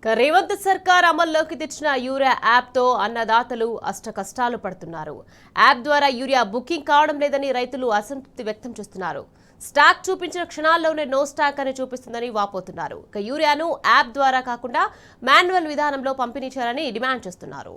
రేవంత్ సర్కార్ అమల్లోకి తెచ్చిన యూరియా యాప్తో అన్నదాతలు అష్టకష్టాలు పడుతున్నారు. యాప్ ద్వారా యూరియా బుకింగ్ కావడం లేదని రైతులు అసంతృప్తి వ్యక్తం చేస్తున్నారు. స్టాక్ చూపించిన క్షణాల్లోనే నో స్టాక్ అని చూపిస్తుందని వాపోతున్నారు. యూరియాను యాప్ ద్వారా కాకుండా మాన్యువల్ విధానంలో పంపిణీ చేయాలని డిమాండ్ చేస్తున్నారు.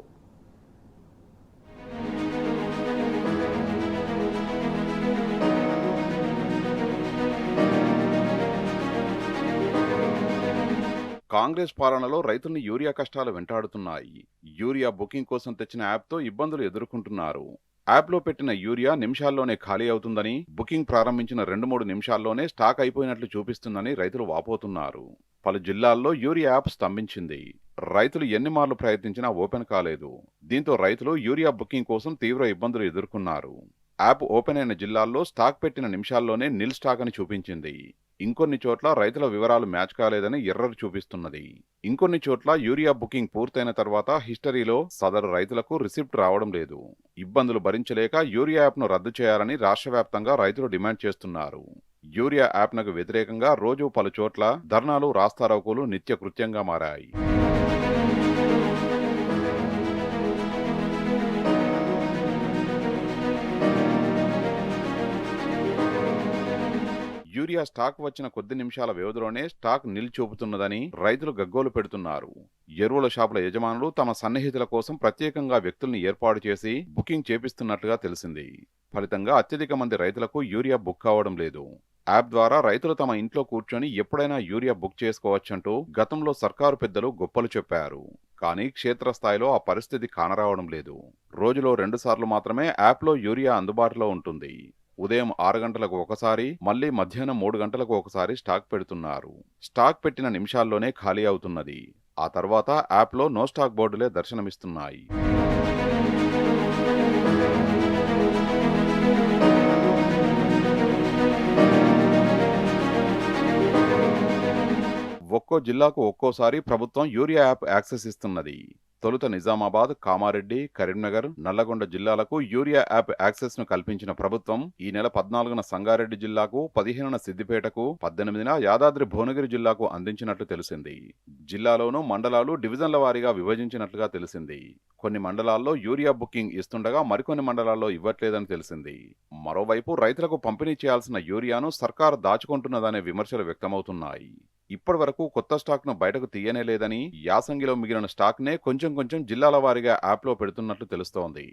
కాంగ్రెస్ పాలనలో రైతుల్ని యూరియా కష్టాలు వెంటాడుతున్నాయి. యూరియా బుకింగ్ కోసం తెచ్చిన యాప్తో ఇబ్బందులు ఎదుర్కొంటున్నారు. యాప్లో పెట్టిన యూరియా నిమిషాల్లోనే ఖాళీ అవుతుందని, బుకింగ్ ప్రారంభించిన 2-3 నిమిషాల్లోనే స్టాక్ అయిపోయినట్లు చూపిస్తుందని రైతులు వాపోతున్నారు. పలు జిల్లాల్లో యూరియా యాప్ స్తంభించింది. రైతులు ఎన్ని మార్లు ప్రయత్నించినా ఓపెన్ కాలేదు. దీంతో రైతులు యూరియా బుకింగ్ కోసం తీవ్ర ఇబ్బందులు ఎదుర్కొన్నారు. యాప్ ఓపెన్ అయిన జిల్లాల్లో స్టాక్ పెట్టిన నిమిషాల్లోనే నిల్ స్టాక్ అని చూపించింది. ఇంకొన్ని చోట్ల రైతుల వివరాలు మ్యాచ్ కాలేదని ఎర్రర్ చూపిస్తున్నది. ఇంకొన్ని చోట్ల యూరియా బుకింగ్ పూర్తయిన తర్వాత హిస్టరీలో సదరు రైతులకు రిసిప్ట్ రావడం లేదు. ఇబ్బందులు భరించలేక యూరియా యాప్ను రద్దు చేయాలని రాష్ట్ర వ్యాప్తంగా రైతులు డిమాండ్ చేస్తున్నారు. యూరియా యాప్నకు వ్యతిరేకంగా రోజు పలు చోట్ల ధర్నాలు, రాస్తారోకోలు నిత్యకృత్యంగా మారాయి. యూరియా స్టాక్ వచ్చిన కొద్ది నిమిషాల వ్యవధిలోనే స్టాక్ నిల్చూపుతున్నదని రైతులు గగ్గోలు పెడుతున్నారు. ఎరువుల షాపుల యజమానులు తమ సన్నిహితుల కోసం ప్రత్యేకంగా వ్యక్తుల్ని ఏర్పాటు చేసి బుకింగ్ చేపిస్తున్నట్లుగా తెలిసింది. ఫలితంగా అత్యధిక మంది రైతులకు యూరియా బుక్ కావడం లేదు. యాప్ ద్వారా రైతులు తమ ఇంట్లో కూర్చొని ఎప్పుడైనా యూరియా బుక్ చేసుకోవచ్చంటూ గతంలో సర్కారు పెద్దలు గొప్పలు చెప్పారు. కానీ క్షేత్రస్థాయిలో ఆ పరిస్థితి కానరావడం లేదు. రోజులో 2 సార్లు మాత్రమే యాప్లో యూరియా అందుబాటులో ఉంటుంది. ఉదయం 6 గంటలకు ఒకసారి, మళ్లీ మధ్యాహ్నం 3 గంటలకు ఒకసారి స్టాక్ పెడుతున్నారు. స్టాక్ పెట్టిన నిమిషాల్లోనే ఖాళీ అవుతున్నది. ఆ తర్వాత యాప్లో నో స్టాక్ బోర్డులే దర్శనమిస్తున్నాయి. ఒక్కో జిల్లాకు ఒక్కోసారి ప్రభుత్వం యూరియా యాప్ యాక్సెస్ ఇస్తున్నది. తొలుత నిజామాబాద్, కామారెడ్డి, కరీంనగర్, నల్లగొండ జిల్లాలకు యూరియా యాప్ యాక్సెస్ ను కల్పించిన ప్రభుత్వం ఈ నెల 14న సంగారెడ్డి జిల్లాకు, 15న సిద్దిపేటకు, 18న యాదాద్రి భువనగిరి జిల్లాకు అందించినట్లు తెలిసింది. జిల్లాలోనూ మండలాలు డివిజన్ల వారీగా విభజించినట్లుగా తెలిసింది. కొన్ని మండలాల్లో యూరియా బుకింగ్ ఇస్తుండగా మరికొన్ని మండలాల్లో ఇవ్వట్లేదని తెలిసింది. మరోవైపు రైతులకు పంపిణీ చేయాల్సిన యూరియాను సర్కారు దాచుకుంటున్నదనే విమర్శలు వ్యక్తమవుతున్నాయి. ఇప్పటి వరకు కొత్త స్టాక్ ను బయటకు తీయనే లేదని, యాసంగిలో మిగిలిన స్టాక్ నే కొంచెం జిల్లాల వారీగా యాప్లో పెడుతున్నట్లు తెలుస్తోంది.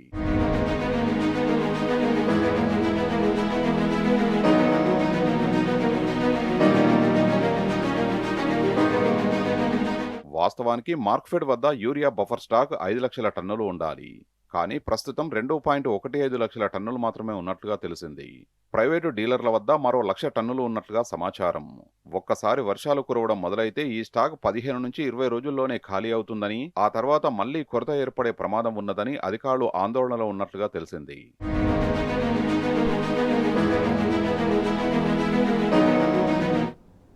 వాస్తవానికి మార్క్ఫెడ్ వద్ద యూరియా బఫర్ స్టాక్ 5 లక్షల టన్నులు ఉండాలి. కానీ ప్రస్తుతం 2.15 లక్షల టన్నులు మాత్రమే ఉన్నట్లుగా తెలిసింది. ప్రైవేటు డీలర్ల వద్ద మరో 1,00,000 టన్నులు ఉన్నట్లుగా సమాచారం. ఒక్కసారి వర్షాలు కురవడం మొదలైతే ఈ స్టాక్ 15 నుంచి 20 రోజుల్లోనే ఖాళీ అవుతుందని, ఆ తర్వాత మళ్లీ కొరత ఏర్పడే ప్రమాదం ఉన్నదని అధికారులు ఆందోళనలో ఉన్నట్లుగా తెలిసింది.